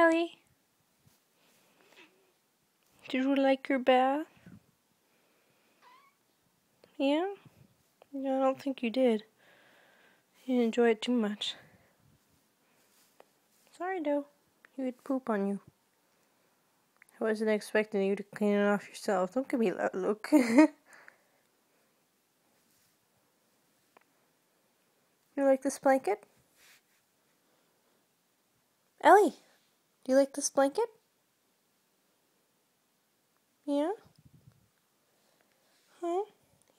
Ellie? Did you like your bath? Yeah? No, I don't think you did. You didn't enjoy it too much. Sorry, though. You had poop on you. I wasn't expecting you to clean it off yourself. Don't give me that look. You like this blanket? Ellie, do you like this blanket? Yeah? Huh?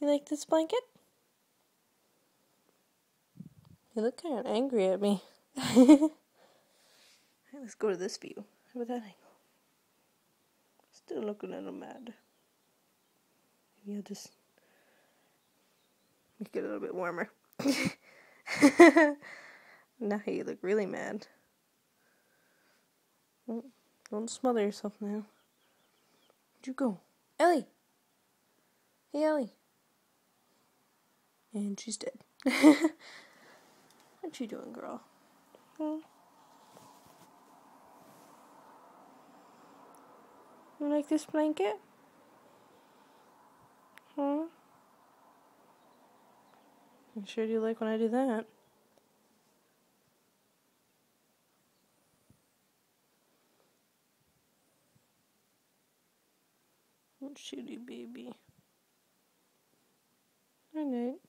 You like this blanket? You look kind of angry at me. Let's go to this view. How about that angle? Still looking a little mad. Maybe I'll just make it a little bit warmer. Now you look really mad. Don't smother yourself now. Where'd you go? Ellie! Hey, Ellie. And she's dead. What you doing, girl? You like this blanket? Huh? You sure do like when I do that. What shitty baby. Good night.